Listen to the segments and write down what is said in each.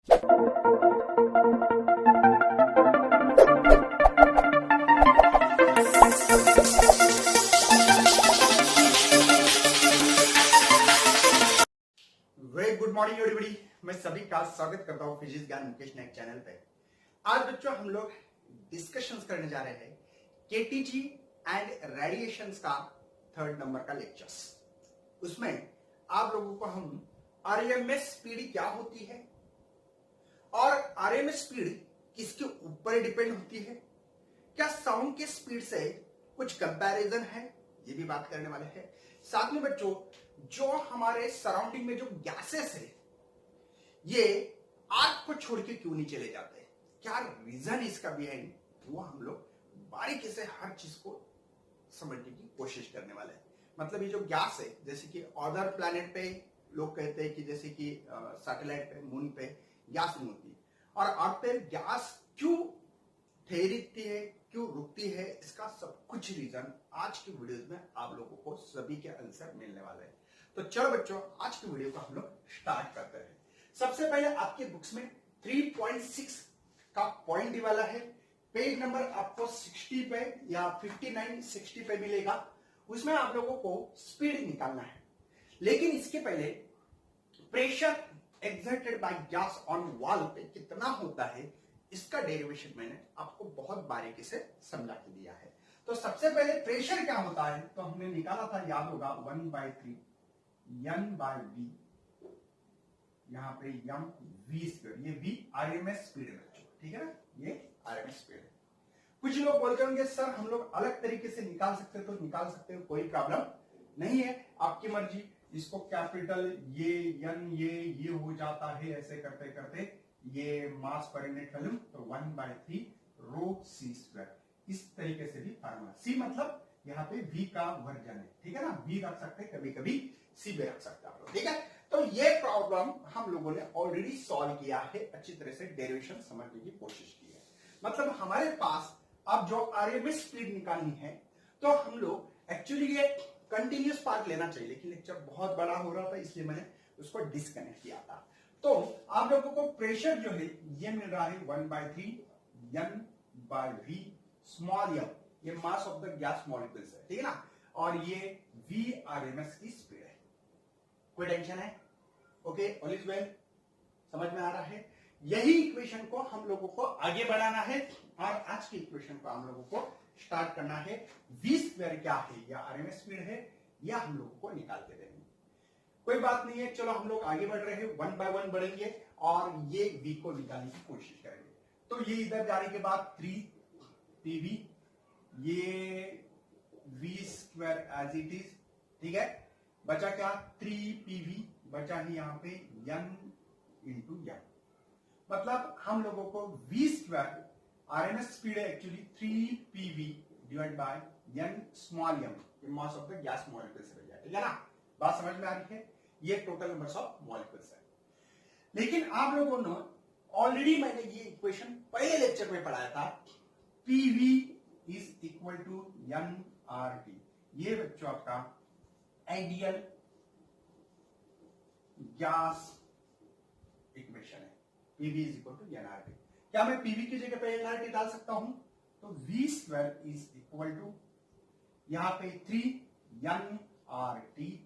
Very good morning everybody. मैं सभी का स्वागत करता हूं फिजिक्स ज्ञान मुकेश नायक चैनल पे। आज बच्चों हम लोग डिस्कशंस करने जा रहे हैं केटीजी एंड रेडिएशंस का 3rd नंबर का लेक्चर्स। उसमें आप लोगों को हम आरएमएस स्पीड क्या होती है और आरएमएस स्पीड किसके ऊपर डिपेंड होती है, क्या साउंड के स्पीड से कुछ कंपैरिजन है, ये भी बात करने वाले हैं। साथ में बच्चों जो हमारे सराउंडिंग में जो गैसेस है ये आग को छोड़ के क्यों नहीं चले जाते, क्या रीजन इसका बिहाइंड, वो हम लोग बारीकी से हर चीज को समझने की कोशिश करने वाले हैं। मतलब ये जो गैस है, जैसे कि अदर प्लैनेट पे लोग कहते हैं कि जैसे कि सैटेलाइट पे, मून पे गैस नहीं होती, और अर्थ पे गैस क्यों ठहरती है, क्यों रुकती है, इसका सब कुछ रीजन आज की वीडियोस में आप लोगों को सभी के आंसर मिलने वाले हैं। तो चलो बच्चों आज की वीडियो को हम लोग स्टार्ट करते हैं। सबसे पहले आपके बुक्स में 3.6 का पॉइंट दिया वाला है। पेज नंबर आपको 60 पे या 59-60 पे मिलेगा। उसमें आप लोगों को स्पीड निकालना है, लेकिन इसके पहले pressure exerted by gas on wall पे कितना होता है, इसका डेरिवेशन मैंने आपको बहुत बारीकी से समझा के दिया है। तो सबसे पहले प्रेशर क्या होता है, तो हमने निकाला था, याद होगा, 1/3 n बाय v, यहां पे m v स्क्वायर, ये v आरएमएस स्पीड है बच्चों, ठीक है ना, ये आरएमएस स्पीड है। कुछ लोग बोलते होंगे सर हम लोग अलग तरीके से निकाल सकते हैं, तो निकाल सकते हो, कोई प्रॉब्लम नहीं है, आपकी मर्जी। इसको कैपिटल ये n ये हो जाता है, ऐसे करते करते ये मास पर यूनिट वॉल्यूम, तो 1/3 रो c स्क्वायर, इस तरीके से भी फार्मूला। c मतलब यहाँ पे v का वर्जन है, ठीक है ना, v रख सकते हैं, कभी कभी c भी रख सकते हैं आप लोग, ठीक है। तो ये प्रॉब्लम हम लोगों ने ऑलरेडी सॉल्व किया है, अच्छी तरह से डेरिवेशन समझने की कोशिश की है। मतलब हमारे पास अब जो आरएमएस स्पीड निकालनी है, तो हम लोग एक्चुअली ये कंटिन्यूस पार्ट लेना चाहिए, लेकिन लेक्चर बहुत बड़ा हो रहा था इसलिए मैंने उसको डिस्कनेक्ट किया था। तो आप लोगों को प्रेशर जो है ये मिल रहा है 1/3 n by v small m, ये mass of the gas molecules है, ठीक है ना, और ये v आरएमएस की स्पीड है। कोई टेंशन है? ओके, ऑल इज वेल, समझ में आ रहा है। यही इक्वेशन को हम लोगों को आगे बढ़ाना है, और आज की इक्वेशन को हम लोगों को स्टार्ट करना है। v स्क्वायर क्या है, या आरएमएस स्पीड है, या हम लोगों को निकाल के देंगे। कोई बात नहीं है, चलो हम लोग आगे बढ़ रहे हैं, 1 बाय 1 बढ़ेंगे और ये v को निकालने की कोशिश करेंगे। तो ये इधर जाने के बाद 3 pv, ये v square as it is, ठीक है, बचा क्या, 3 pv, बचा ही यहाँ पे n इंटू m। मतलब हम लोगों को v स्क्वायर आरएमएस स्पीड है actually 3 pv divide by n small m, ये mass of the gas molecules हो जाए, ठीक है ना, बात समझ में आ रही है। ये टोटल नंबर्स ऑफ मॉलिक्यूल्स है। लेकिन आप लोगों ने ऑलरेडी, मैंने ये इक्वेशन पहले लेक्चर में पढ़ाया था, pv is equal to nRT, ये बच्चों आपका आइडियल गैस इक्वेशन है, pv is equal to nRT। क्या मैं pv की जगह पे nRT डाल सकता हूं, तो v square is equal to यहां पे 3 nRT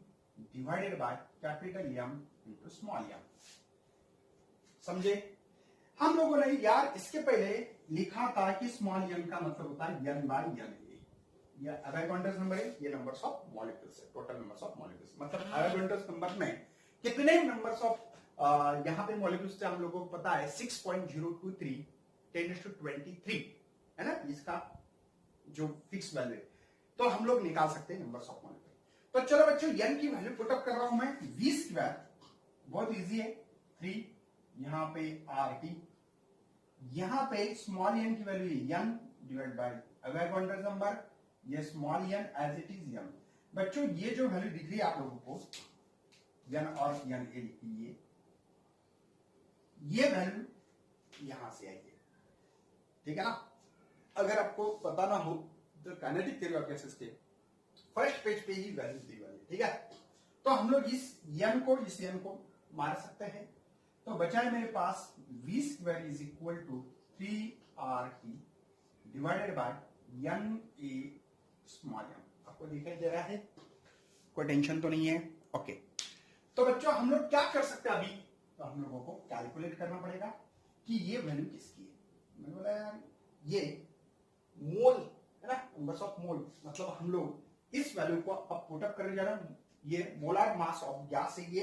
divided by capital M into small m। समझे? हम लोगों ने यार इसके पहले लिखा था कि स्मॉल m का मतलब होता है n बाय n, ये अवेगोंड्रोस नंबर है, ये नंबर्स ऑफ मॉलिक्यूल्स है, टोटल नंबर्स ऑफ मॉलिक्यूल्स। मतलब अवेगोंड्रोस नंबर में कितने नंबर्स ऑफ यहाँ पे मॉलिक्यूल्स थे हम लोगों को पता है, 6.023 10⁻23 है ना, इसका जो फिक्स वैल्यू है, तो हम लोग निकाल सकते हैं नंबर्स ऑफ मॉलिक्यूल। तो चलो बच्चों, n की वैल्यू पुट अप कर रहा हूं मैं, v स्क्वायर बहुत इजी है, 3 यहां पे RT, यहां पे स्मॉल n की वैल्यू है n divide by Avogadro's number, ये small n as it is m। बच्चों ये जो वैल्यू दिख रही है आप लोगों को, n और n ए लिखिए, ये वैल्यू यहां से आई है, ठीक है ना। अगर आपको पता ना हो तो काइनेटिक थ्योरी ऑफ गैसेस के फर्स्ट पेज पे ही वैल्यूज दी हुई है, ठीक है। तो हम लोग इस n को मार सकते हैं, तो बचा है मेरे पास v square is equal to 3RT divided by NA small m। आपको दिखाई दे रहा है, कोई टेंशन तो नहीं है? ओके। तो बच्चों हम लोग क्या कर सकते हैं अभी, तो हम लोगों को कैलकुलेट करना पड़ेगा कि ये वैल्यू किसकी है। मैंने बोला यार ये मोल है ना, नंबर्स ऑफ मोल, मतलब हम लोग इस वैल्यू को अब पुट अप करने जा रहे हैं। ये मोलार मास ऑफ गैस है ये,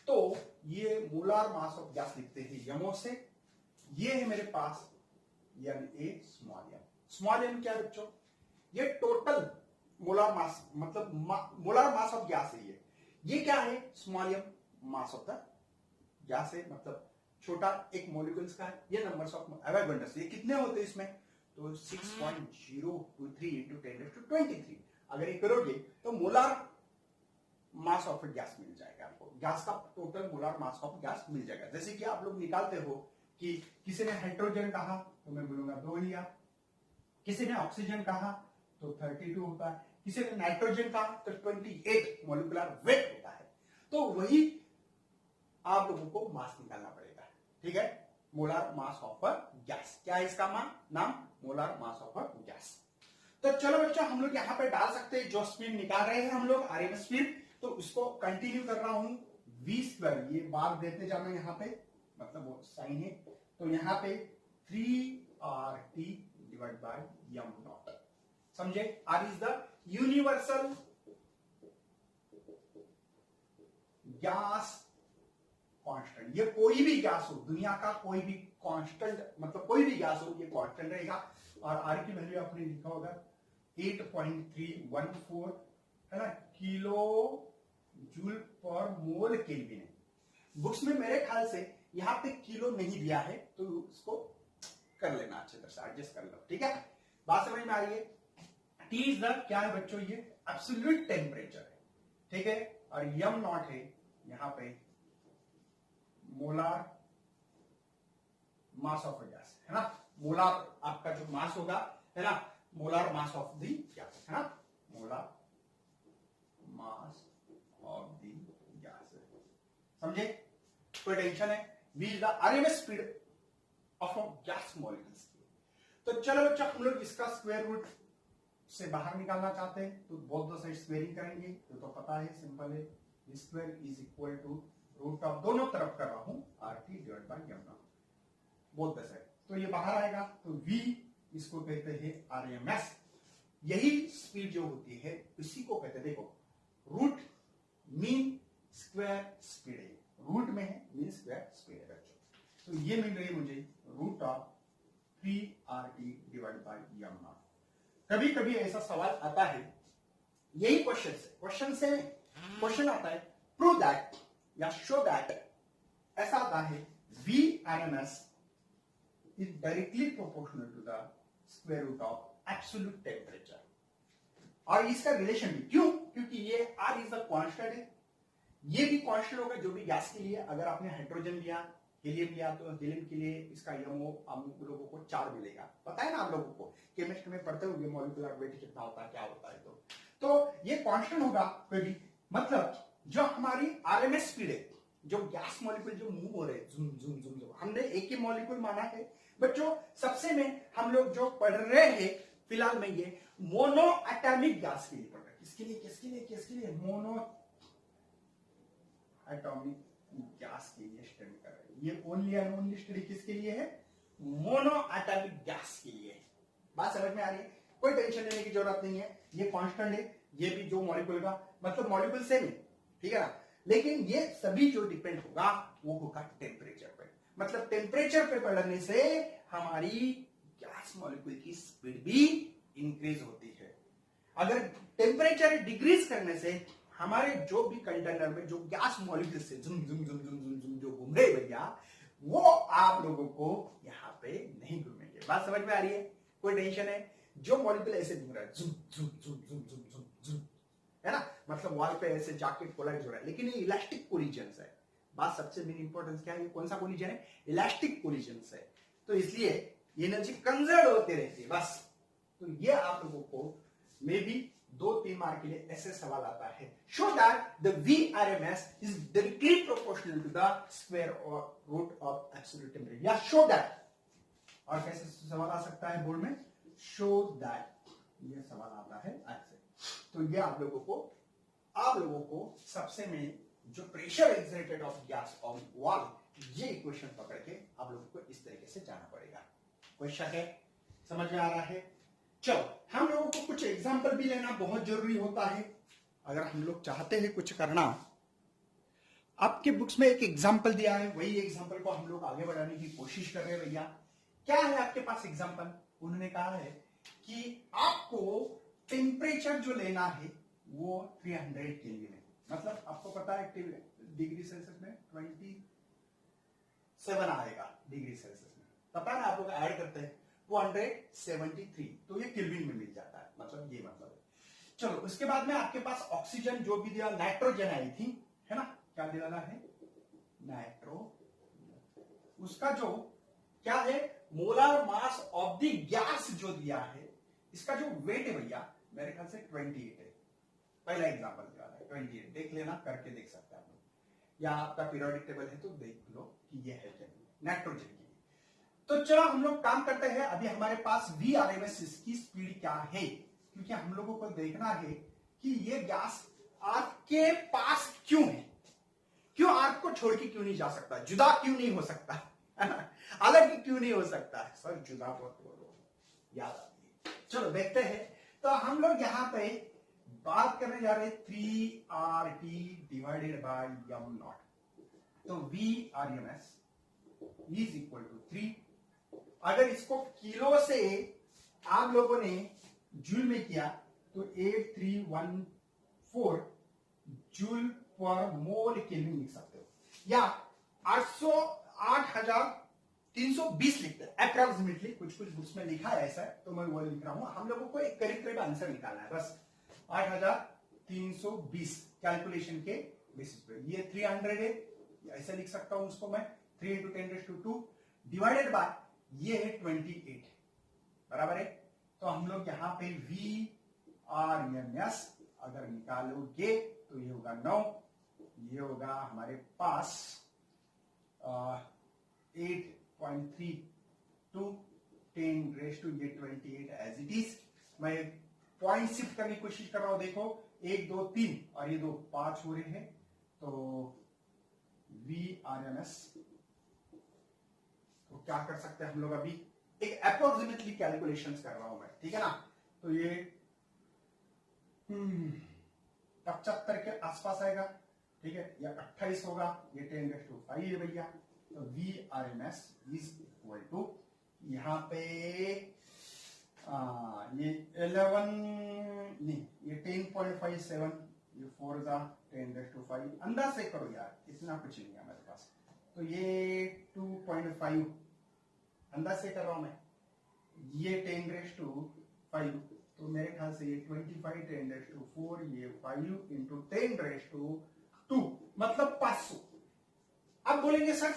तो ये मोलार मास ऑफ गैस लिखते हैं यमो से। ये है मेरे पास NA small m। Small m क्या है बच्चों? ये टोटल मोलार मास, मतलब मोलार मास ऑफ गैस है ये क्या है? Small m mass of the gas है, मतलब छोटा एक मॉलिक्यूल्स का है। ये नंबर्स ऑफ एवोगाड्रो, ये कितने होते हैं इसमें? तो 6.023 into 10⁻23। अगर ये करोगे तो मोलार मास ऑफ गैस मिल जाएगा आपको, गैस का total molar mass of gas मिल जाएगा। जैसे कि आप लोग निकालते हो कि किसी ने हाइड्रोजन कहा तो मैं बोलूंगा 2 लिया, किसी ने ऑक्सीजन कहा तो 32 होता है, किसी ने नाइट्रोजन कहा तो 28 मॉलिक्यूलर वेट होता है। तो वही आप लोगों को मास निकालना पड़ेगा, ठीक है? मोलार मास ऑफ गैस, क्या है इसका नाम? Molar mass of gas. तो चलो बच्चों हम लोग यहाँ पे डाल सकते हैं जो स्पीड निकाल रहे हैं हम लोग आरएमएस स्पीड, तो उसको कंटिन्यू कर रहा हूं। v स्क्वायर, ये बार देते जाना यहाँ पे, मतलब वो साइन है, तो यहाँ पे 3RT divide by m not. समझे? R is the universal gas constant. ये कोई भी गैस हो, दुनिया का कोई भी कांस्टेंट, मतलब कोई भी गैस हो, ये कांस्टेंट रहेगा। और R की वैल्यू आपने लिखा होगा 8.314 है ना, किलो जूल पर मोल केल्विन। बुक्स में मेरे ख्याल से यहाँ पे किलो नहीं दिया है, तो उसको कर लेना अच्छे तरह से, एडजस्ट कर लो, ठीक है? बात समझ में आ रही है? T इज द क्या है बच्चों? ये एब्सोल्यूट टेम्परेचर है, ठीक है? और m नॉट है यहाँ पे मोलार मास ऑफ गैस, है ना? मोलार आपका जो मास होगा, है ना, molar mass of the gas, है ना, molar mass of the gas. समझे? कोई टेंशन है? v is the RMS speed of gas molecules. तो चलो बच्चा हम लोग इसका स्क्वायर रूट से बाहर निकालना चाहते हैं, तो बोथ द साइड स्क्वेयरिंग करेंगे, तो पता है, सिंपल है। v square is equal to root of, दोनों तरफ कर रहा हूं, RT divide by m naught, both the side. तो ये बाहर आएगा, तो v इसको कहते हैं आरएमएस। यही स्पीड जो होती है इसी को कहते हैं, देखो, रूट मीन स्क्वायर स्पीड है, रूट में है, मीन स्क्वायर स्पीड है बच्चों। तो ये मिल रही है मुझे root of 3RT divide by m naught. कभी कभी ऐसा सवाल आता है, यही क्वेश्चन आता है, प्रूव दैट या शो दैट, ऐसा आता है v RMS is directly proportional to the square root of absolute temperature। और इसका रिलेशन भी क्यों? क्योंकि ये R is the constant है, ये भी कांस्टेंट होगा जो भी गैस के लिए। अगर आपने हाइड्रोजन लिया, हीलियम लिया, तो हीलियम के लिए इसका यमो हम लोगों को 4 मिलेगा। पता है ना आप लोगों को, केमिस्ट्री में पढ़ते होंगे मॉलिक्यूलर वेट कितना होता है, क्या होता है। तो ये कांस्टेंट होगा कोई भी, मतलब जो हमारी आरएमएस स्पीड है, जो गैस मॉलिक्यूल जो मूव हो रहे हैं, झुम झुम झुम झुम, हमने एक ही मॉलिक्यूल माना है बच्चों। सबसे में हम लोग जो पढ़ रहे हैं फिलहाल में, ये मोनो एटॉमिक गैस के लिए पढ़ रहे हैं। किसके लिए? मोनो एटॉमिक गैस के लिए स्टडी कर रहे हैं। ये ओनली एंड ओनली स्टडी किसके लिए है? मोनो एटॉमिक गैस के लिए। बात समझ में आ रही है? कोई टेंशन लेने की जरूरत नहीं है, ये कांस्टेंट है, ये भी जो मॉलिक्यूल का, मतलब मॉलिक्यूल सेम है, ठीक है ना, लेकिन ये सभी जो डिपेंड होगा वो होगा टेम्परेचर पे। मतलब टेम्परेचर पे बढ़ने से हमारी गैस मॉलिक्यूल की स्पीड भी इंक्रीज होती है। अगर टेम्परेचर डिक्रीज करने से हमारे जो भी कंटेनर में जो गैस मॉलिक्यूल से झुम झुम झुम झुम झुम झुम जो घूम रहे भैया, वो आप लोगों को यहाँ पे नहीं घूमेंगे। बात समझ में आ रही है? कोई टेंशन है? जो मॉलिक्यूल ऐसे घूम रहा है झुम झुम झुम झुम झुम झुम झुम, है ना, मतलब वॉल पे ऐसे जाके कोलाइड हो रहा है, लेकिन ये इलास्टिक कोलिजन्स है। बात सबसे मेन इंपॉर्टेंस क्या है? कौन सा कोलिजन है? इलास्टिक कोलिजन्स है। तो इसलिए एनर्जी कंजर्व होते रहती है बस। तो ये आप लोगों को मे बी 2-3 मार्क के लिए ऐसे सवाल आता है। Show that the VRMS is directly proportional to the square और रूट ऑफ एब्सोल्यूट टेम्परेचर, या शो दैट। और कैसे सवाल आ सकता है बोर्ड में, शो दैट, ये सवाल आता है ऐसे। तो ये आप लोगों को सबसे में जो pressure exerted of gas on wall, ये इक्वेशन पकड़ के आप लोगों को इस तरीके से जाना पड़ेगा। कोई शक है? समझ में आ रहा है? चलो, हम लोगों को कुछ एग्जांपल भी लेना बहुत जरूरी होता है अगर हम लोग चाहते हैं कुछ करना। आपके बुक्स में एक एग्जांपल दिया है, वही एग्जांपल को हम लोग आगे बढ़ाने की कोशिश कर रहे हैं। भैया क्या है आपके पास एग्जांपल? उन्होंने कहा है कि आपको टेम्परेचर जो लेना है वो 300 केल्विन है। मतलब आपको पता है डिग्री सेल्सियस में 27 आएगा, डिग्री सेल्सियस में पता है, आप लोग ऐड करते हैं 273, तो ये केल्विन में मिल जाता है, मतलब ये मतलब है। चलो, उसके बाद में आपके पास ऑक्सीजन जो भी दिया, नाइट्रोजन आई थी, है ना, क्या दिया है, नाइट्रो, उसका जो क्या है, molar mass of the gas जो दिया है, इसका जो वेट है भैया मेरे ख्याल से 28 है। पहला एग्जांपल दिया है 28, देख लेना, करके देख सकते हैं आप लोग, या आपका पीरियोडिक टेबल है तो देख लो कि ये है क्या, नाइट्रोजन की। तो चलो हम लोग काम करते हैं। अभी हमारे पास VRMS की स्पीड क्या है, क्योंकि हम लोगों को देखना है कि ये गैस आपके पास क्यों है, क्यों आर्क को छोड़ के क्यों नहीं जा सकता, जुदा क्यों नहीं हो सकता, अलग क्यों नहीं हो सकता है। सर जुदा बहुत बोलो, याद आती है। चलो देखते हैं। तो हम लोग यहां पे बात करने जा रहे हैं 3RT डिवाइडेड बाय m0। तो VRMS इज इक्वल टू 3। अगर इसको किलो से आप लोगों ने जूल में किया तो 8314 जूल पर मोल केल्विन लिख सकते हो, या 8320 लिखते हैं अप्रोक्सीमेटली। कुछ बुक्स में लिखा है ऐसा, तो मैं वो लिख रहा हूं। हम लोगों को एक करीब करीब आंसर निकालना है, बस 8320 कैलकुलेशन के बेसिस पे। ये 300 है, ऐसा लिख सकता हूं उसको मैं, 3 × 10⁻² डिवाइडेड बाय ये है 28, बराबर है। तो हम लोग यहां पे VRMS अगर निकालोगे तो ये होगा 9, ये होगा हमारे पास 8.32 10⁻, ये 28 एज इट इज। मैं पॉइंट शिफ्ट करने की कोशिश कर रहा हूं, देखो 1 2 3 और ये 2 5 हो रहे हैं। तो VRMS तो क्या कर सकते हैं हम लोग, अभी एक अप्रोक्सीमेटली कैलकुलेशंस कर रहा हूं मैं, ठीक है ना। तो ये 75 के आसपास आएगा, ठीक है, या 28 होगा, ये 10⁵ है भैया। तो VRMS इज इक्वल टू यहां पे ये 11 नहीं, ये 10.57, ये 4 × 10⁵, अंदाज से करो यार, इतना कुछ नहीं है हमारे पास। तो ये 2.5 अंदाज से कर रहा हूं मैं, ये 10⁵, तो मेरे ख्याल से ये 25 10⁴, ये 5 × 10⁵2 मतलब 500। अब बोलेंगे सर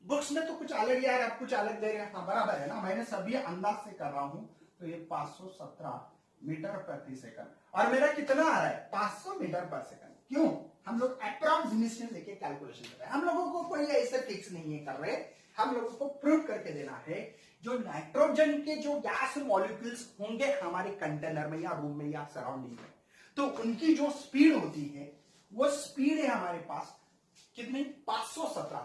बुक्स में तो कुछ अलग यार, आप कुछ अलग दे रहे हैं। हाँ बराबर है ना, मैंने सभी अंदाज से कर रहा हूं। तो ये 517 मीटर प्रति सेकंड, और मेरा कितना आ रहा है, 500 मीटर पर सेकंड। क्यों? हम लोग अप्रॉक्सिमेशन लेके कैलकुलेशन कर रहे हैं, हम लोगों को कोई ऐसे फिक्स नहीं है कर रहे, हम लोगों को प्रूव करके देना है। जो नाइट्रोजन के जो गैस मॉलिक्यूल्स होंगे हमारे कंटेनर में या रूम में या सराउंडिंग में, तो उनकी जो स्पीड होती है वो स्पीड है हमारे पास कितनी, 517,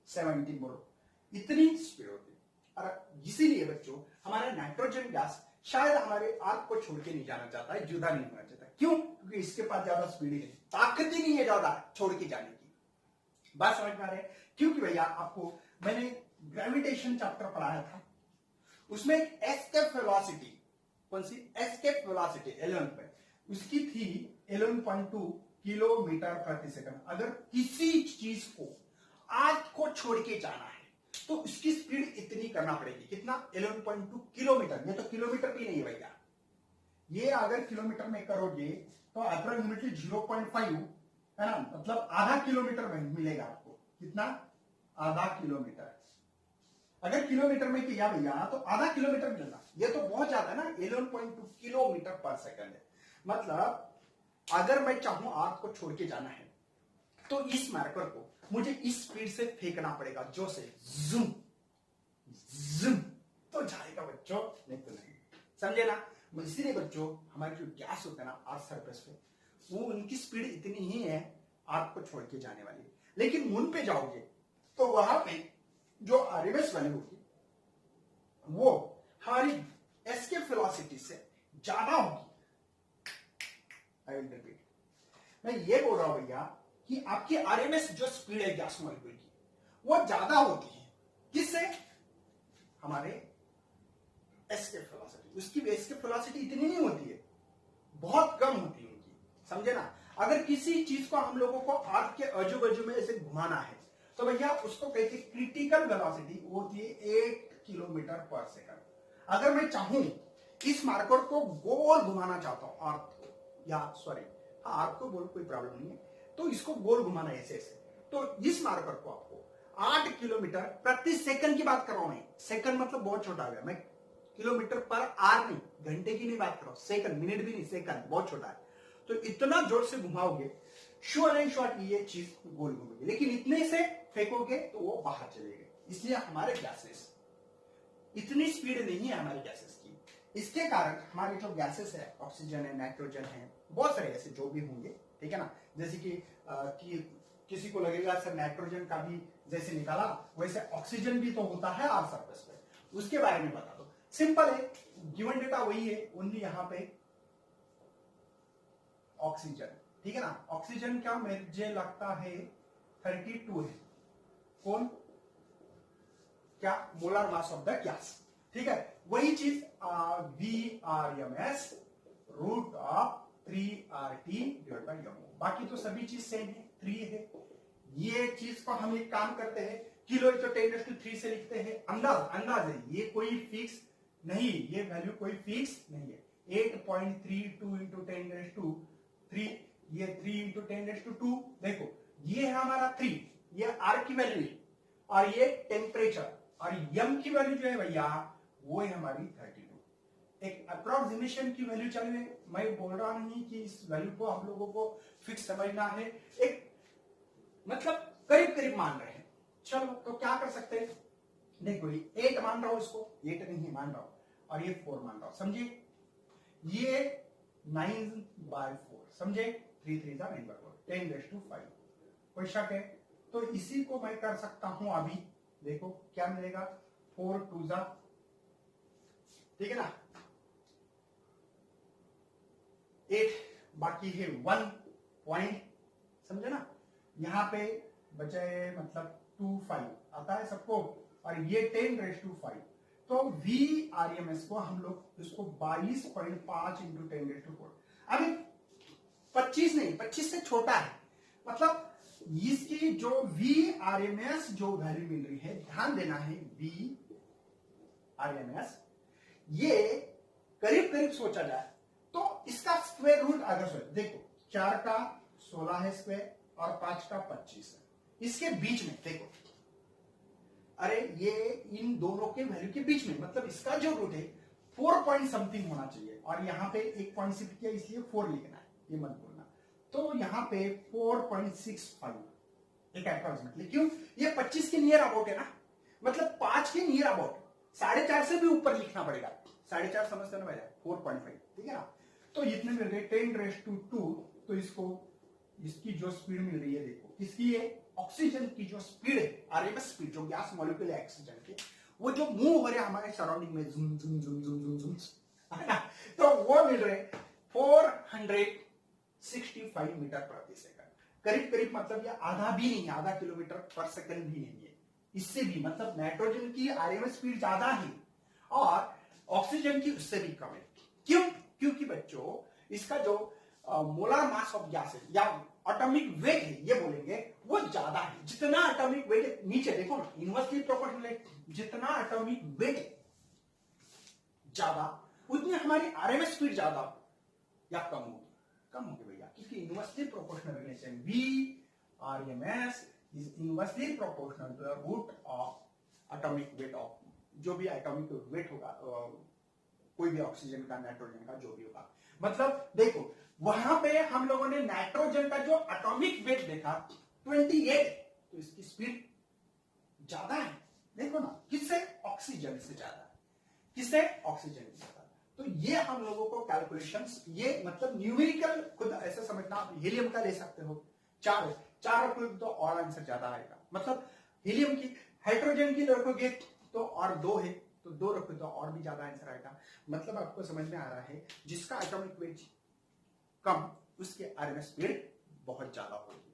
517 बोलो, इतनी स्पीड होती है। और इसीलिए बच्चों हमारा नाइट्रोजन गैस शायद हमारे आर्क को छोड़ के नहीं जाना चाहता है, जुदा नहीं होना चाहता। क्यों? क्योंकि इसके पास ज्यादा स्पीड है, ताकत ही नहीं है ज्यादा छोड़ के जाने की। बात समझ में आ रही है? क्योंकि भैया आपको मैंने ग्रेविटेशन चैप्टर पढ़ाया था, उसमें एस्केप वेलोसिटी, कौन सी एस्केप वेलोसिटी 11 पे, उसकी थी 11.2 किलोमीटर प्रति सेकंड। अगर किसी चीज को आर्क को छोड़ के जाना है तो उसकी स्पीड इतनी करना पड़ेगी, कितना, 11.2 किलोमीटर। ये तो किलोमीटर भी नहीं है भैया, ये अगर किलोमीटर में करोगे तो अप्रोक्सीमेटली 0.5 है ना, मतलब आधा किलोमीटर मिलेगा आपको। कितना? आधा किलोमीटर। अगर किलोमीटर में किया भैया तो आधा किलोमीटर मिलेगा, ये तो बहुत ज्यादा है ना, 11.2 किलोमीटर पर सेकंड है। मतलब अगर मैं चाहूं आर्क को छोड़ के जाना है तो इस मार्कर को मुझे इस स्पीड से फेंकना पड़ेगा, जो से जूम जूम तो जाएगा बच्चों, नहीं तो नहीं, समझे ना। इसीलिए बच्चों हमारे जो गैस होते हैं ना अर्थ सरफेस पे, वो उनकी स्पीड इतनी ही है आर्क को छोड़ के जाने वाली। लेकिन मून पे जाओगे तो वहां पे जो आरएमएस वैल्यू होगी वो हमारी एस्केप वेलोसिटी से ज्यादा होगी। आई विल रिपीट, मैं ये बोल रहा हूं भैया कि आपकी आरएमएस जो स्पीड है गैस मॉलिक्यूल की वो ज्यादा होती है, किससे? हमारे एस्केप वेलोसिटी। उसकी एस्केप वेलोसिटी इतनी नहीं होती है, बहुत कम होती है उनकी, समझे ना। अगर किसी चीज को हम लोगों को आर्क के आजू बाजू में ऐसे घुमाना है तो भैया उसको कहते हैं क्रिटिकल वेलोसिटी, वो होती है 8 किलोमीटर पर सेकंड। अगर मैं चाहूं इस मार्कर को गोल घुमाना चाहता हूं आर्क को, या सॉरी आर्क को गोल कोई प्रॉब्लम नहीं है, तो इसको गोल घुमाना ऐसे ऐसे, तो इस मार्कर को आपको 8 किलोमीटर प्रति सेकंड की बात कर रहा हूं मैं, सेकंड मतलब बहुत छोटा है, मैं किलोमीटर पर आर नहीं, घंटे की नहीं बात कर रहा हूं, सेकंड, मिनट भी नहीं, सेकंड बहुत छोटा है। तो इतना जोर से घुमाओगे श्योर एंड श्योर ये चीज गोल घूमेगी, लेकिन इतने से फेंकोगे तो वो बाहर चलेगा। इसलिए हमारे गैसेस इतनी स्पीड नहीं है हमारे गैसेस की, इसके कारण हमारे जो गैसेस है, ऑक्सीजन है, नाइट्रोजन है, बहुत सारे ऐसे जो भी होंगे, ठीक है ना। जैसे कि किसी को लगेगा सर नाइट्रोजन का भी जैसे निकाला वैसे ऑक्सीजन भी तो होता है आर सरफेस पे, उसके बारे में बता दो। सिंपल है, गिवन डेटा वही है, ओनली यहां पे ऑक्सीजन, ठीक है ना। ऑक्सीजन क्या मुझे लगता है 32 है, कौन क्या molar mass of the gas, ठीक है। वही चीज VRMS root of 3RT divide by M, बाकी तो सभी चीज सेम है, 3 है। ये चीज को हम एक काम करते हैं, किलो तो 10⁻³ से लिखते हैं, अंदाज है, ये कोई फिक्स नहीं, ये वैल्यू कोई फिक्स नहीं है। 8.32 इंटू 10⁻³ ये 3 इंटू 10⁻², देखो ये है हमारा 3, ये आर की वैल्यू है, और ये टेम्परेचर, और यम की वैल्यू जो है भैया वो है हमारी 32। एक अप्रोक्सीमेशन की वैल्यू चाहिए, मैं बोल रहा नहीं कि इस वैल्यू को हम लोगों को फिक्स समझना है, एक मतलब करीब करीब मान रहे हैं। चलो तो क्या कर सकते हैं, देखो ये 8 मान रहा हूं, इसको 8 नहीं मान रहा हूं, और ये 4 मान रहा हूं, समझिए ये 9/4, समझे, 3 3 जा 9/4, 10⁻5, कोई शक है? तो इसी को मैं कर सकता हूं अभी, देखो क्या मिलेगा, 4 2 जा, ठीक है ना, 8, बाकी है 1 पॉइंट, समझे ना। यहां पे बचे मतलब 2 5 आता है सबको, और ये 10⁻5, तो VRMS को हम लोग इसको 22.5 इंटू 10⁻4, अभी 25 नहीं, 25 से छोटा है, मतलब इसकी जो VRMS जो वैल्यू मिल रही है, ध्यान देना है, VRMS ये करीब करीब सोचा जाए तो इसका स्क्वायर रूट अगर देखो 4 का 16 है स्क्वायर, और 5 का 25 है, इसके बीच में देखो, अरे ये इन दोनों के वैल्यू के बीच में, मतलब इसका जो रूट है 4 पॉइंट समथिंग होना चाहिए, और यहां पे एक पॉइंट शिफ्ट किया इसलिए 4 लिखना है, ये मत बोलना। तो यहां पे 4.65 एक अप्रोक्सीमेटली, क्यों, ये 25 के नियर अबाउट है ना, मतलब 5 के नियर अबाउट, 4.5 से भी ऊपर लिखना पड़ेगा, 4.5 समझते ना भैया, 4.5, ठीक है ना। तो इतने मिल रहे 10⁻², तो इसको इसकी जो स्पीड मिल रही है, देखो किसकी है, ऑक्सीजन की जो स्पीड है, आरएमएस स्पीड जो गैस मॉलिक्यूल है ऑक्सीजन की, वो जो मूव हो रहे हैं हमारे सराउंडिंग में, झुम झुम झुम झुम झुम झुम, है ना, तो वो मिल रहे 465 मीटर प्रति सेकंड, करीब करीब, मतलब ये आधा भी नहीं, आधा किलोमीटर पर सेकंड भी नहीं है, इससे भी, मतलब नाइट्रोजन की आरएमएस स्पीड ज्यादा है और ऑक्सीजन की उससे भी कम है। क्यों? क्योंकि बच्चों इसका जो मोलर मास ऑफ गैस है या एटॉमिक वेट है, ये बोलेंगे, वो ज्यादा है। जितना एटॉमिक वेट नीचे देखो ना, इनवर्सली प्रोपोर्शनल है, जितना एटॉमिक वेट ज्यादा उतनी हमारी आरएमएस स्पीड ज्यादा या कम होगी, कम होगी भैया, क्योंकि inversely proportional relation VRMS is inversely proportional to the root of atomic weight of जो भी एटॉमिक वेट होगा कोई भी ऑक्सीजन का, नाइट्रोजन का, जो भी होगा। मतलब देखो वहां पे हम लोगों ने नाइट्रोजन का जो एटॉमिक वेट देखा 28, तो इसकी स्पीड ज्यादा है। देखो ना, किससे? ऑक्सीजन से ज्यादा। किससे? ऑक्सीजन से ज्यादा। तो ये हम लोगों को कैलकुलेशंस, ये मतलब न्यूमेरिकल खुद ऐसे समझना। आप हीलियम का ले सकते हो, 4 रखोगे तो और आंसर ज्यादा आएगा। मतलब हीलियम की, हाइड्रोजन की रखोगे तो और 2 है, तो 2 रखोगे तो और भी ज्यादा आंसर आएगा। मतलब आपको समझ में आ रहा है, जिसका एटॉमिक वेट कम उसके आरएमएस स्पीड बहुत ज्यादा होगी,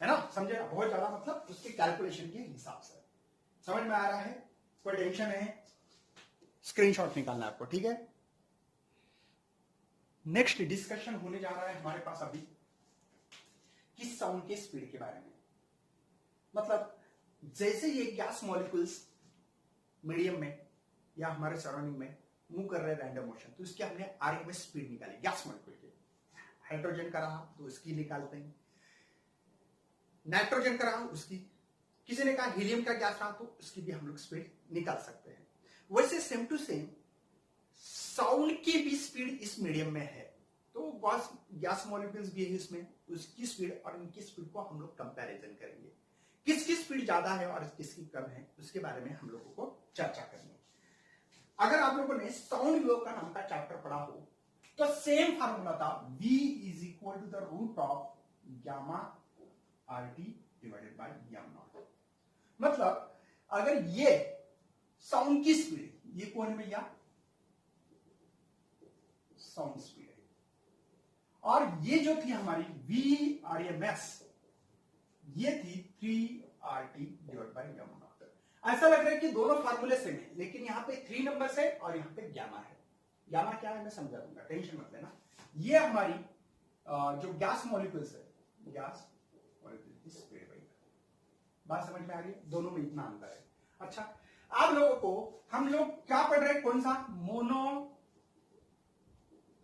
है ना? समझे? बहुत ज्यादा मतलब उसके कैलकुलेशन के हिसाब से। समझ में आ रहा है? कोई टेंशन है? स्क्रीनशॉट निकालना है आपको, ठीक है? नेक्स्ट डिस्कशन होने जा रहा है हमारे पास अभी किस साउंड के स्पीड के बारे में। मतलब जैसे ये गैस मॉलिक्यूल्स मीडियम में या हमारे सराउंडिंग में मूव कर रहे हैं रैंडम मोशन, तो इसकी हमने आरएमएस स्पीड निकाली गैस मॉलिक्यूल की। हाइड्रोजन का रहा तो इसकी निकालते हैं, नाइट्रोजन का रहा उसकी, किसी ने कहा हीलियम का गैस रहा तो उसकी भी हम लोग स्पीड निकाल सकते हैं। वैसे सेम टू सेम साउंड की भी स्पीड इस मीडियम में है, तो गैस मॉलिक्यूल्स भी है इसमें, उसकी स्पीड और इनकी स्पीड को हम लोग कंपैरिजन करेंगे। किसकी स्पीड ज्यादा है और किसकी कम है, उसके बारे में हम लोगों को चर्चा करनी है। अगर आप लोगों ने साउंड वेव का नाम का चैप्टर पढ़ा हो तो सेम फार्मूला था, V is equal to the root of gamma RT divided by M naught. मतलब अगर ये साउंड की स्पीड, ये कौन है भैया? साउंड स्पीड है, और ये जो थी हमारी VRMS, ये थी 3RT divide bye M not. ऐसा लग रहा है कि दोनों फार्मूले सेम है, लेकिन यहां पे 3 नंबर है और यहां पे गामा है। गामा क्या है मैं समझा दूंगा, टेंशन मत लेना। ये हमारी जो गैस मॉलिक्यूल्स है, गैस मॉलिक्यूल की स्पीड वही। बात समझ में आ रही है? दोनों में इतना अंतर है। अच्छा, आप लोगों को हम लोग क्या पढ़ रहे हैं? कौन सा? मोनो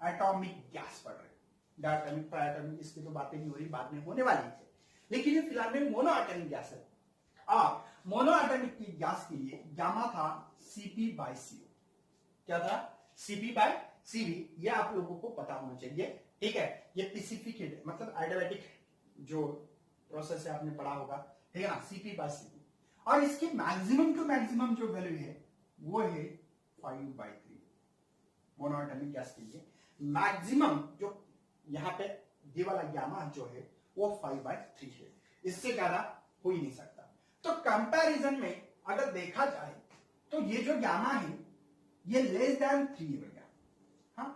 एटॉमिक गैस पढ़ रहे हैं। डायटोमिक, ट्राइटोमिक इसकी तो बातें नहीं हो रही, बाद में होने वाली है, लेकिन ये फिलहाल में मोनो एटॉमिक गैस है। मोनो एटॉमिक की गैस के लिए गामा था Cp/Co। क्या था? Cp/Cv। ये आप लोगों को पता होना चाहिए, ठीक है? ये प्रिसिपिटेट मतलब एडियाबैटिक जो प्रोसेस है आपने पढ़ा होगा, ठीक है ना? Cp/Cv। और इसकी मैक्सिमम टू मैक्सिमम जो वैल्यू है वो है 5/3। मोनो एटॉमिक गैस के लिए मैक्सिमम जो यहां पे ये वाला गामा जो है वो 5/3 है, इससे ज्यादा हो ही नहीं सकता। तो कंपैरिजन में अगर देखा जाए तो ये जो गामा है ये लेस देन 3 है भैया। हाँ,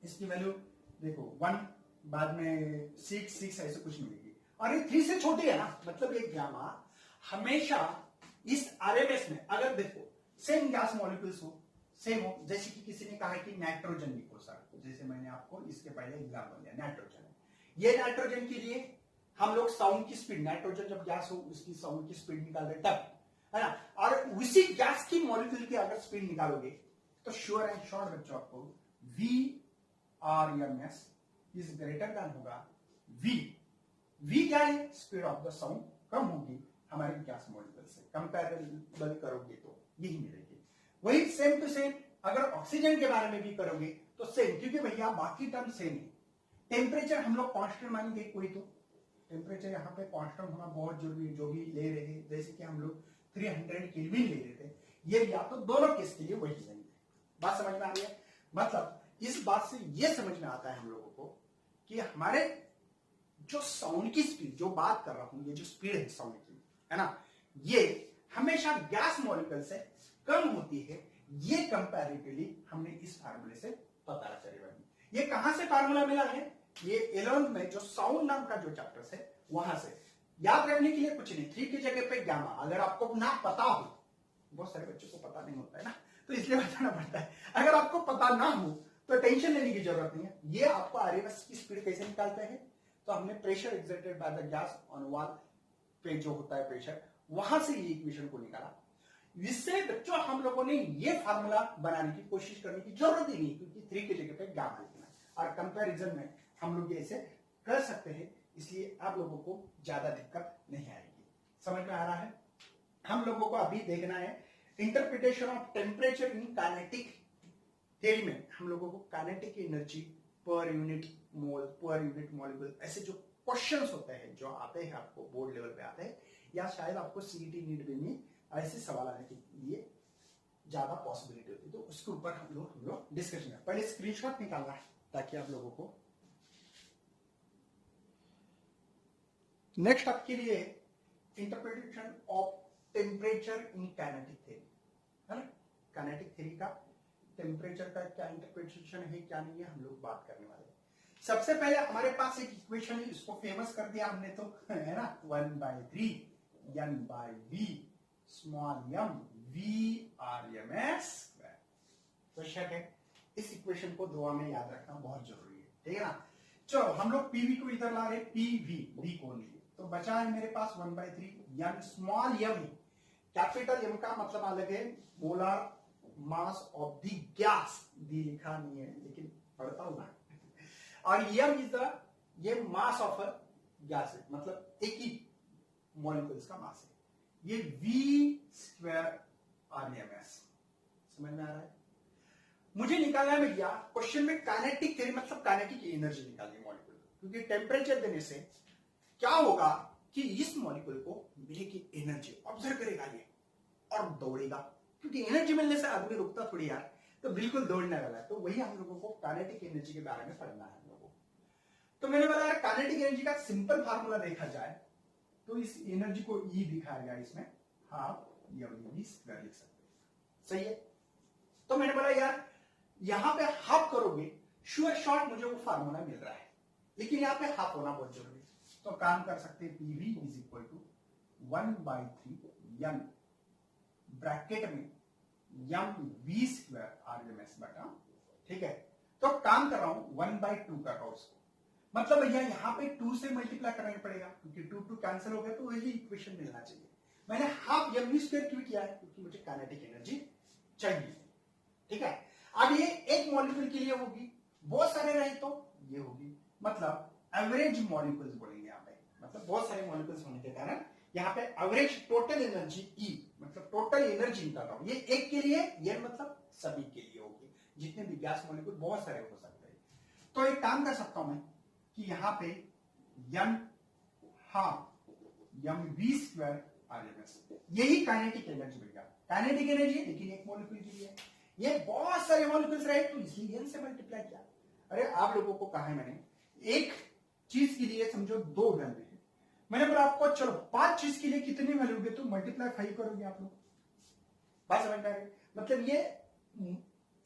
इसकी वैल्यू देखो 1, बाद में 6 ऐसे कुछ मिलेगी, और ये 3 से छोटी है ना। मतलब ये गामा हमेशा इस आरएमएस में, अगर देखो सेम गैस मॉलिक्यूल्स हो, सेम हो, जैसे कि किसी ने कहा कि नाइट्रोजन लिखो सर, जैसे मैंने आपको इसके पहले एग्जाम्पल दिया, नाइट्रोजन है। ये नाइट्रोजन के लिए हम लोग साउंड की स्पीड, नाइट्रोजन जब गैस हो उसकी साउंड की स्पीड निकाल रहे तब, है ना? और उसी गैस की मॉलिक्यूल की अगर स्पीड निकालोगे तो श्योर एंड श्योर बच्चों आपको VRMS इज ग्रेटर देन होगा V क्या है? स्पीड ऑफ द साउंड कम होगी हमारे गैस मॉलिक्यूल से, कंपेरेबल करोगे तो यही मिलेगी। वही सेम टू सेम अगर ऑक्सीजन के बारे में भी करोगे तो सेम, क्योंकि भैया बाकी टर्म सेम है। टेम्परेचर हम लोग कांस्टेंट मानेंगे, कोई तो टेम्परेचर यहाँ पे कांस्टेंट होना बहुत जरूरी है। जो भी ले रहे हैं, जैसे कि हम लोग 300 केल्विन ले रहे थे, ये भी आप तो दोनों केस के लिए वही लेंगे। बात समझ में आ रही है? मतलब इस बात से ये समझ में आता है हम लोगों को कि हमारे जो साउंड की स्पीड, जो बात कर रहा हूं, ये जो स्पीड है साउंड की, है ना, ये हमेशा गैस मॉलिक्यूल से कम होती है। ये कंपैरेटिवली हमने इस फार्मूले से पता चलेगा। ये कहां से फार्मूला मिला है? ये 11th में जो साउंड नाम का जो चैप्टर है वहां से। याद रखने के लिए कुछ नहीं, 3 की जगह पे गामा। अगर आपको ना पता हो, बहुत सारे बच्चों को पता नहीं होता है ना, तो इसलिए बताना पड़ता है। अगर आपको पता ना हो तो टेंशन लेने की जरूरत नहीं है। ये आपको आरएमएस की स्पीड कैसे निकालते हैं? तो हमने pressure exerted by the gas on wall पे जो होता है प्रेशर, वहां से ये इक्वेशन को निकाला। इससे बच्चों हम लोगों ने ये फार्मूला बनाने की कोशिश करने की जरूरत ही नहीं, क्योंकि 3 की जगह पे गामा लिखना है, और कंपैरिजन में हम लोग ऐसे कर सकते हैं, इसलिए आप लोगों को ज्यादा दिक्कत नहीं आएगी। समझ में आ रहा है? हम लोगों को अभी देखना है interpretation of temperature in kinetic theory में हम लोगों को kinetic energy per unit mole, per unit molecule, ऐसे जो क्वेश्चंस होते हैं जो आते हैं आपको बोर्ड लेवल पे आते हैं, या शायद आपको सीईटी नीट में ऐसे सवाल आने के लिए ज्यादा पॉसिबिलिटी होती है, तो उसके ऊपर हम लोग डिस्कशन करें। पहले स्क्रीनशॉट निकालना है ताकि आप लोगों को नेक्स्ट आपके लिए interpretation of temperature in kinetic theory है ना। काइनेटिक थ्योरी का टेम्परेचर का क्या इंटरप्रिटेशन है क्या नहीं है हम लोग बात करने वाले हैं। सबसे पहले हमारे पास एक इक्वेशन है, इसको फेमस कर दिया हमने तो है ना, 1/3 n by v small m v RMS square. Question है, इस इक्वेशन को दुआ में याद रखना बहुत जरूरी है, ठीक है ना। चलो हम लोग पीवी को इधर ला रहे, पीवी वी कौन लिए, तो बचा है मेरे पास 1/3 n small m। Capital m का मतलब अलग है, molar mass of the gas, दी लिखा नहीं है लेकिन पढ़ता हूं ना। और m इज द, ये मास ऑफ अ गैस है, मतलब एक ही मॉलिक्यूल्स का मास है। ये v स्क्वायर RMS, समझ में आ रहा है। मुझे निकालना है भैया क्वेश्चन में काइनेटिक थ्योरी, मतलब काइनेटिक एनर्जी निकालनी मॉलिक्यूल, क्योंकि टेम्परेचर देने से क्या होगा कि इस मॉलिक्यूल को मिलेगी एनर्जी, ऑब्जर्व करेगा ये और दौड़ेगा, क्योंकि एनर्जी मिलने से आदमी रुकता थोड़ी यार, तो बिल्कुल दौड़ने वाला है। तो वही हम लोगों को काइनेटिक एनर्जी के बारे में पढ़ना है हम लोगों को। तो मैंने बोला यार काइनेटिक एनर्जी का सिंपल फार्मूला देखा जाए तो इस एनर्जी को E दिखाया गया, इसमें हाफ mv स्क्वायर लिख सकते हैं, सही है। तो मैंने बोला यार यहां पे हाफ करोगे श्योर शॉर्ट मुझे वो फार्मूला मिल रहा है, लेकिन यहां पे हाफ होना बहुत जरूरी है। तो काम कर सकते हैं PV is equal to 1/3 n bracket में mv स्क्वायर RMS बटा, ठीक है। तो काम कर रहा हूं 1/2 कर रहा हूं उसको, मतलब भैया यहाँ पे 2 से मल्टीप्लाई करना पड़ेगा, क्योंकि 2 कैंसिल हो गया, तो वही इक्वेशन मिलना चाहिए। मैंने हाफ mv स्क्वायर क्यों किया है, क्योंकि मुझे काइनेटिक एनर्जी चाहिए, ठीक है। अब ये एक मॉलिक्यूल के लिए होगी, बहुत सारे रहे तो ये होगी, मतलब एवरेज मॉलिक्यूल्स बोलेंगे यहाँ पे, मतलब बहुत सारे मॉलिक्यूल्स होने के कारण यहाँ पे एवरेज टोटल एनर्जी E, मतलब टोटल एनर्जी निकाल रहा हूं। ये एक के लिए, ये मतलब सभी के लिए होगी, जितने भी गैस मॉलिक्यूल बहुत सारे हो सकते हैं। तो एक काम कर सकता हूं मैं कि यहां पे n half mv square RMS, यही काइनेटिक एनर्जी भैया, काइनेटिक एनर्जी लेकिन एक मॉलिक्यूल के लिए, ये बहुत सारे मॉलिक्यूल्स रहे तो इसलिए n से मल्टीप्लाई किया। अरे आप लोगों को कहा है मैंने, एक चीज के लिए समझो 2 वैल्यू है, मैंने बोला आपको चलो 5 चीज के लिए कितनी वैल्यू होगी, तो मल्टीप्लाई 5 करोगे आप लोग, बात समझ में आ रही। मतलब ये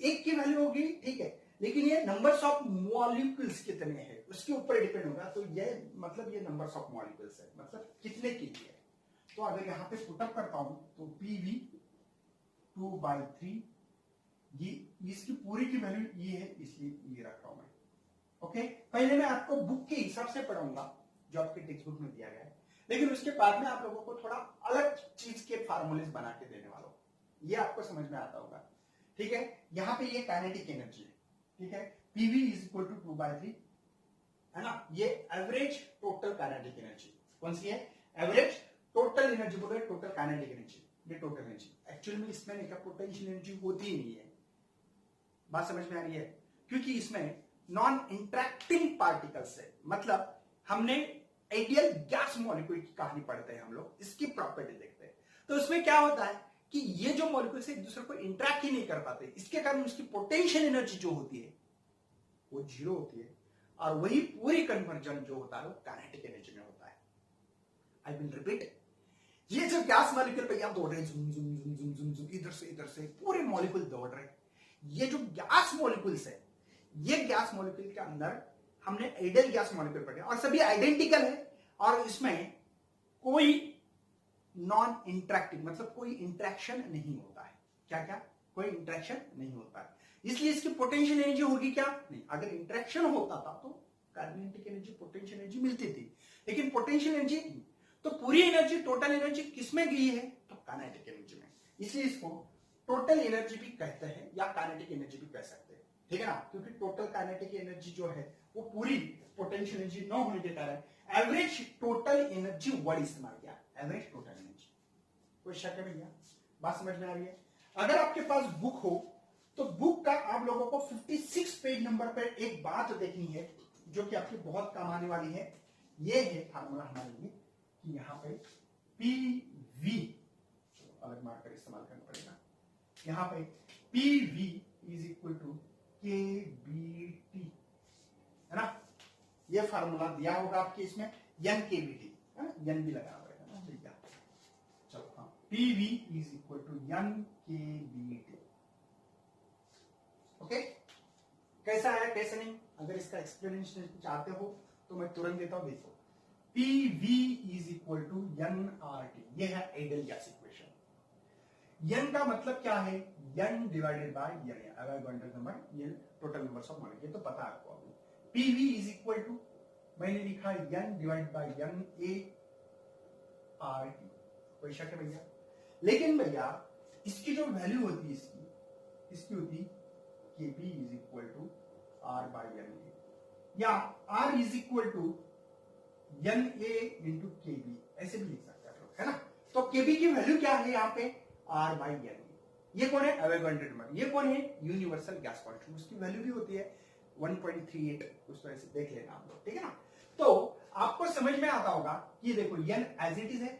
एक की वैल्यू होगी, ठीक है, लेकिन ये नंबर्स ऑफ मॉलिक्यूल्स कितने हैं उसके ऊपर डिपेंड होगा। तो ये मतलब ये नंबर्स ऑफ मॉलिक्यूल्स है, मतलब कितने के लिए। तो अगर यहां पे पुटअप करता हूं तो पीवी 2/3, ये इसकी पूरी की वैल्यू ये है, इसलिए ये रख रहा हूं मैं, ओके। पहले मैं आपको बुक के हिसाब से पढ़ाऊंगा जो आपके टेक्स्ट बुक में दिया गया है, लेकिन उसके बाद में आप लोगों को थोड़ा अलग चीज के फार्मूलेस बना के देने वाला हूं, ये आपको समझ में आता होगा, ठीक है। यहां पे ये काइनेटिक एनर्जी है, ठीक है, पीवी इज इक्वल टू 2/3 है ना। ये एवरेज टोटल काइनेटिक एनर्जी कौन सी है, एवरेज टोटल एनर्जी बोल रहे, टोटल काइनेटिक एनर्जी, ये टोटल एनर्जी। एक्चुअली में इसमें नहीं, पोटेंशियल एनर्जी होती ही नहीं है, बात समझ में आ रही है, क्योंकि इसमें नॉन इंटरेक्टिंग पार्टिकल्स है। मतलब हमने आइडियल गैस मॉलिक्यूल की कहानी पढ़ते हैं हम लोग, इसकी प्रॉपर्टी देखते हैं, तो उसमें क्या होता है कि ये जो मॉलिक्यूल्स एक दूसरे को इंटरेक्ट ही नहीं कर पाते, इसके कारण उसकी पोटेंशियल एनर्जी जो होती है वो 0 होती है, और वही पूरी कन्वर्जन जो होता है वो काइनेटिक एनर्जी में होता है। आई विल रिपीट, ये जो गैस मॉलिक्यूल पे दौड़ रहे झुम झुम झुम झुम झुम झुम, इधर से पूरे मॉलिक्यूल दौड़ रहे, ये जो गैस मॉलिक्यूल्स है, ये गैस मॉलिक्यूल के अंदर हमने आइडियल गैस मॉलिक्यूल पढ़े और सभी आइडेंटिकल है, और इसमें कोई नॉन इंटरेक्टिंग, मतलब कोई इंटरेक्शन नहीं होता है। क्या क्या, कोई इंटरेक्शन नहीं होता है, इसलिए इसकी पोटेंशियल एनर्जी होगी क्या, नहीं। अगर इंटरेक्शन होता था तो काइनेटिक एनर्जी, पोटेंशियल एनर्जी मिलती थी, लेकिन पोटेंशियल एनर्जी, तो पूरी एनर्जी टोटल एनर्जी किसमें गई है, तो काइनेटिक एनर्जी में, इसलिए इसको टोटल एनर्जी भी कहते हैं या काइनेटिक एनर्जी भी कह सकते हैं, ठीक है ना। क्योंकि टोटल काइनेटिक एनर्जी जो है वो पूरी पोटेंशियल एनर्जी न होने के कारण एवरेज टोटल एनर्जी वर्ड इस्तेमाल किया, एवरेज टोटल एनर्जी। कोई शक है भैया, बात समझ में आ रही है। अगर आपके पास बुक हो तो बुक का आप लोगों को 56 पेज नंबर पर एक बात देखनी है जो कि आपकी बहुत काम आने वाली है। ये है फार्मूला हमारे लिए कि यहाँ पे पीवी अलग मार्कर इस्तेमाल करना पड़ेगा। यहाँ पे पीवी इज इक्वल टू के बी टी, है ना। ये फार्मूला दिया होगा आपके इसमें N K B T, N भी लगाना पड़ेगा ना भैया। चलो हाँ, PV is equal to N K B T. Okay, कैसा है कैसे नहीं, अगर इसका एक्सप्लेनेशन चाहते हो तो मैं तुरंत देता हूं। देखो PV is equal to N R T, ये है आइडियल गैस इक्वेशन। एन का मतलब क्या है, N divided by N, Avogadro number, ये टोटल नंबर्स ऑफ मॉलिक्यूल, तो पता है आपको। पीवी इज इक्वल टू मैंने लिखा N divide by N A R T, कोई शक है भैया। लेकिन भैया इसकी जो वैल्यू होती है इसकी होती K P is equal to R by N A, या R is equal to N A into K B, ऐसे भी लिख सकते हैं, है ना। तो के बी की वैल्यू क्या है यहाँ पे, आर बाई एन ए। ये कौन है, अवोगाड्रो नंबर। ये कौन है, यूनिवर्सल गैस कांस्टेंट, उसकी वैल्यू भी होती है 1.38, उस तरह से देख लेना आप लोग, ठीक है ना। तो आपको समझ में आता होगा कि देखो एन एज इट इज है,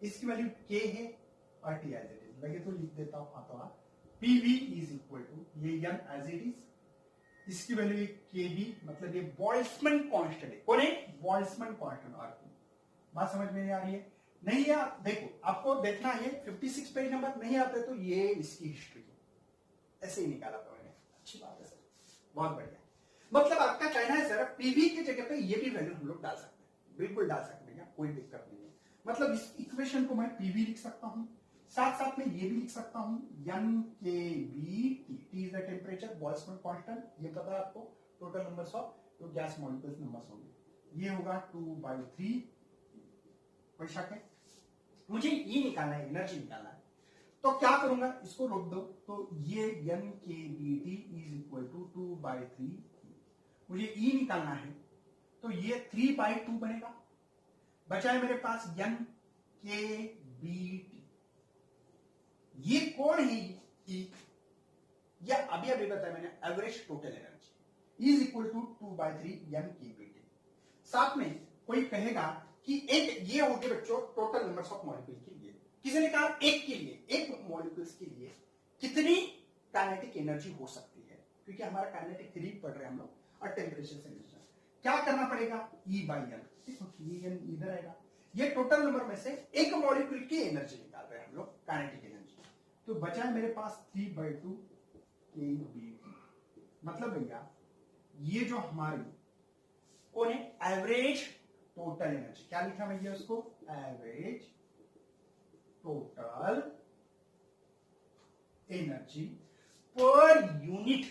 इसकी वैल्यू के है और टी एज इट इज। लगे तो लिख देता हूं हाथों हाथ, पीवी इज इक्वल टू ये एन एज इट इज, इसकी वैल्यू के बी, मतलब ये बोल्ट्जमैन कांस्टेंट है। कौन है, बोल्ट्जमैन कांस्टेंट। और बात समझ में नहीं आ रही है, नहीं है, देखो आपको देखना है 56 पेज नंबर, नहीं आते तो ये इसकी हिस्ट्री ऐसे ही निकाला था मैंने। अच्छी बात है सर, बहुत बढ़िया। मतलब आपका कहना है सर पीवी की जगह पे ये भी वैल्यू हम लोग डाल सकते हैं, बिल्कुल डाल सकते हैं, कोई दिक्कत नहीं है। मतलब इस इक्वेशन को मैं पीवी लिख सकता हूं, साथ साथ में ये भी लिख सकता हूं N K B T, T is the temperature, Boltzmann constant, ये पता है आपको, टोटल नंबर्स ऑफ तो गैस मॉलिक्यूल्स नंबर्स होंगे, ये होगा 2/3। कोई शक है, मुझे ये निकालना है, एनर्जी निकालना है, तो क्या करूंगा, इसको रोक दो, तो ये N K B T is equal to 2/3, मुझे ई निकालना है, तो ये 3/2 बनेगा। बचा है मेरे पास एन के बी टी, ये कौन है ई, या अभी बताया मैंने, average total energy is equal to 2/3 N K B T. साथ में कोई कहेगा कि एक ये हो गए बच्चों टोटल नंबर्स ऑफ मॉलिक्यूल के लिए, किसी ने कहा एक के लिए, एक मॉलिक्यूल्स के लिए कितनी काइनेटिक एनर्जी हो सकती है, क्योंकि हमारा काइनेटिक थ्योरी पढ़ रहे हैं हम लोग, और टेम्परेचर से क्या करना पड़ेगा, ई बाई एन, ये एन इधर आएगा, ये टोटल नंबर में से एक मॉलिक्यूल की एनर्जी निकाल रहे हैं हम लोग, काइनेटिक एनर्जी। तो बचा है मेरे पास 3/2 के बी टी, मतलब भैया ये जो हमारी कौन है, एवरेज टोटल एनर्जी, क्या लिखा भैया उसको, average total energy per unit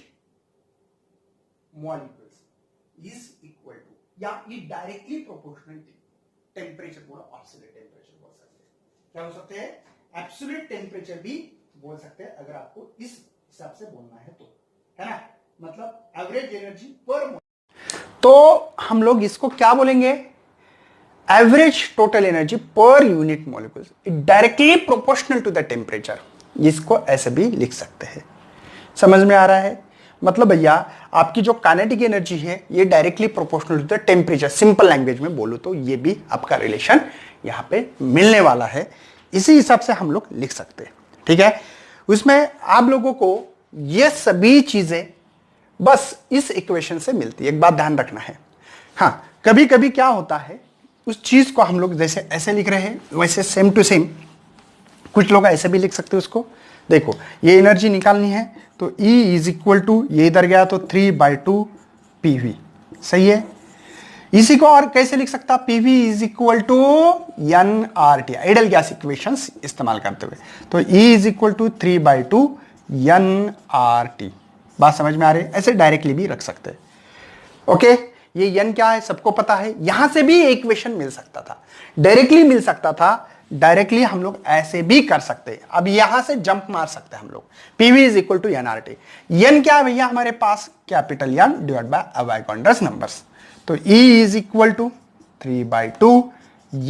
molecules is equal to, या ये डायरेक्टली प्रोपोर्शनल टेम्परेचर बोला, एब्सोल्यूट टेम्परेचर बोल सकते हैं, क्या हो सकते हैं, एब्सोल्यूट टेम्परेचर भी बोल सकते हैं, अगर आपको इस हिसाब से बोलना है तो, है ना। मतलब एवरेज एनर्जी पर, तो हम लोग इसको क्या बोलेंगे, average total energy per unit molecules, directly proportional to the temperature, इसको ऐसे भी लिख सकते हैं। समझ में आ रहा है, मतलब भैया आपकी जो काइनेटिक एनर्जी है ये directly proportional to the temperature, simple language में बोलूं तो ये भी आपका रिलेशन यहां पे मिलने वाला है, इसी हिसाब से हम लोग लिख सकते हैं, ठीक है। उसमें आप लोगों को ये सभी चीजें बस इस इक्वेशन से मिलती है, एक बात ध्यान रखना है। हाँ, कभी कभी क्या होता है, उस चीज को हम लोग जैसे ऐसे लिख रहे हैं वैसे सेम टू सेम कुछ लोग ऐसे भी लिख सकते हैं उसको। देखो ये एनर्जी निकालनी है तो E इज इक्वल टू, ये इधर गया तो 3/2 PV, सही है। इसी को और कैसे लिख सकता, PV is equal to NRT, ideal gas equations इस्तेमाल करते हुए, तो E is equal to 3/2 NRT। बात समझ में आ रही है, ऐसे डायरेक्टली भी रख सकते हैं। ओके, ये n क्या है सबको पता है, यहां से भी इक्वेशन मिल सकता था, डायरेक्टली मिल सकता था, डायरेक्टली हम लोग ऐसे भी कर सकते हैं। अब यहां से जंप मार सकते हैं हम लोग, P V is equal to N R T. N क्या है भैया हमारे पास, capital N divide by Avogadro's numbers, तो E is equal to 3/2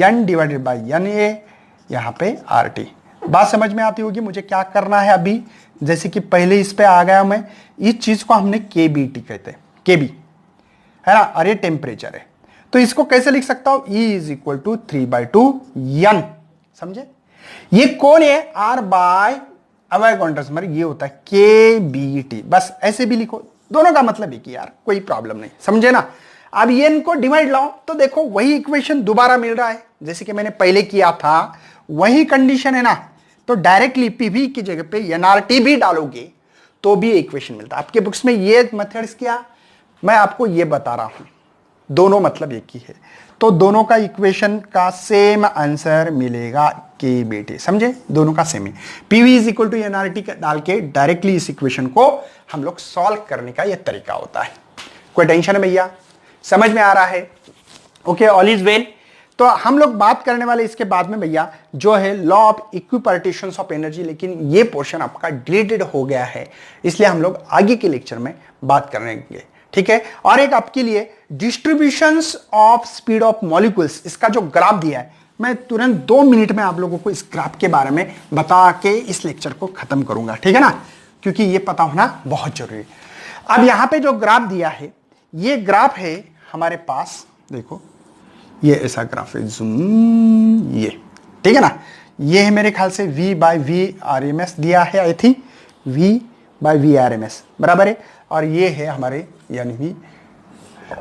N divided by N A, यहां पे आर टी। बात समझ में आती होगी मुझे क्या करना है अभी। जैसे कि पहले इस पे आ गया मैं, इस चीज को हमने केबीटी कहते हैं, केबी है ना, और ये टेम्परेचर है। तो इसको कैसे लिख सकता हूं, E is equal to 3/2 n, समझे। ये कौन है, R बाय अवोगाड्रो, ये होता है KBT। बस ऐसे भी लिखो, दोनों का मतलब एक ही यार, कोई प्रॉब्लम नहीं, समझे ना। अब ये इनको डिवाइड लाओ तो देखो वही इक्वेशन दोबारा मिल रहा है जैसे कि मैंने पहले किया था, वही कंडीशन है ना। तो डायरेक्टली पीवी की जगह पे एनआरटी भी डालोगे तो भी इक्वेशन मिलता है। आपके बुक्स में ये मेथड्स क्या, मैं आपको ये बता रहा हूं, दोनों मतलब एक ही है। तो दोनों का इक्वेशन का सेम आंसर मिलेगा KBT, समझे, दोनों का सेम है। PV is equal to NRT डाल के डायरेक्टली इस इक्वेशन को हम लोग सॉल्व करने का ये तरीका होता है। कोई टेंशन है भैया, समझ में आ रहा है, ओके, ऑल इज वेल। तो हम लोग बात करने वाले इसके बाद में भैया जो है लॉ ऑफ इक्विपार्टीशंस ऑफ एनर्जी, लेकिन ये पोर्शन आपका डिलीटेड हो गया है, इसलिए हम लोग आगे के लेक्चर में बात करेंगे, ठीक है। और एक आपके लिए distributions of speed of molecules, इसका जो ग्राफ दिया है, मैं तुरंत 2 मिनट में आप लोगों को इस ग्राफ के बारे में बता के इस लेक्चर को खत्म करूंगा, ठीक है ना, क्योंकि ये पता होना बहुत जरूरी है। अब यहां पे जो ग्राफ दिया है, ये ग्राफ है हमारे पास, देखो ये ऐसा ग्राफ है, जूम, ये ठीक है ना, ये है मेरे ख्याल से V/V/RMS दिया है, आई थिंक V/V/RMS बराबर है, और ये है हमारे यानी V,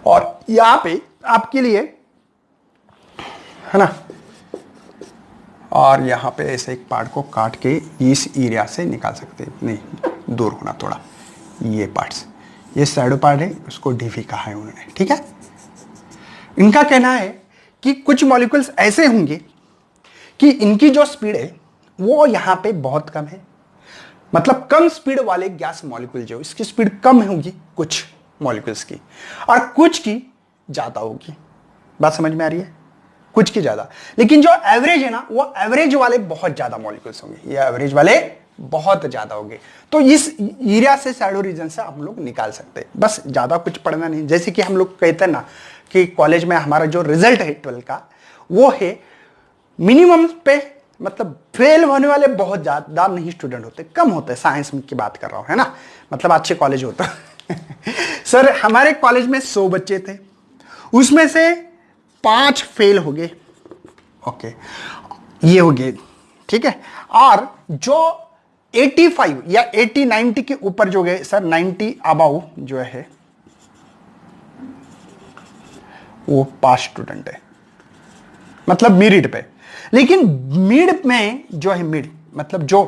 और यहां पे आपके लिए है ना, और यहां पे ऐसे एक पार्ट को काट के इस एरिया से निकाल सकते हैं, नहीं दूर होना थोड़ा, ये पार्ट्स, ये शैडो पार्ट है, उसको डीवी कहा है उन्होंने, ठीक है। इनका कहना है कि कुछ मॉलिक्यूल्स ऐसे होंगे कि इनकी जो स्पीड है वो यहां पे बहुत कम है, मतलब कम स्पीड वाले गैस मॉलिक्यूल जो इसकी स्पीड कम होगी कुछ मॉलिक्यूल्स की, और कुछ की ज्यादा होगी। बात समझ में आ रही है, कुछ की ज्यादा, लेकिन जो एवरेज है ना, वो एवरेज वाले बहुत ज्यादा मॉलिक्यूल्स होंगे, ये एवरेज वाले बहुत ज्यादा होंगे। तो इस एरिया से शैडो रीजन से हम लोग निकाल सकते हैं, बस ज्यादा कुछ पढ़ना नहीं। जैसे कि हम लोग कहते हैं ना कि कॉलेज में हमारा जो रिजल्ट है 12 का, वो है मिनिमम पे, मतलब फेल होने वाले बहुत ज्यादा नहीं स्टूडेंट होते, कम होते, साइंस की बात कर रहा हूं, है ना, मतलब अच्छे कॉलेज होता सर हमारे कॉलेज में 100 बच्चे थे, उसमें से 5 फेल हो गए, ओके, ये हो गए, ठीक है। और जो 85 या 80-90 के ऊपर जो गए सर, 90 अबाउ जो है वो पास स्टूडेंट है, मतलब मेरिट पे। लेकिन मिड में जो है, मिड मतलब जो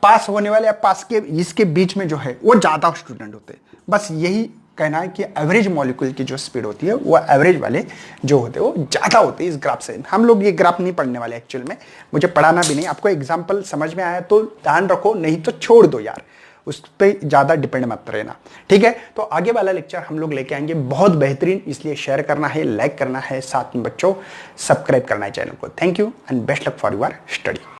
पास होने वाले या पास के इसके बीच में जो है वो ज्यादा स्टूडेंट होते हैं। बस यही कहना है कि एवरेज मॉलिक्यूल की जो स्पीड होती है वो एवरेज वाले जो होते हैं वो ज्यादा होते हैं। इस ग्राफ से हम लोग ये ग्राफ नहीं पढ़ने वाले एक्चुअल में, मुझे पढ़ाना भी नहीं। आपको एग्जांपल समझ में आया तो ध्यान रखो, नहीं तो छोड़ दो यार, उस पर ज्यादा डिपेंड मत रहना, ठीक है। तो आगे वाला लेक्चर हम लोग लेके आएंगे बहुत बेहतरीन, इसलिए शेयर करना है, लाइक करना है, साथ में बच्चों सब्सक्राइब करना है चैनल को। Thank you and best luck for your study.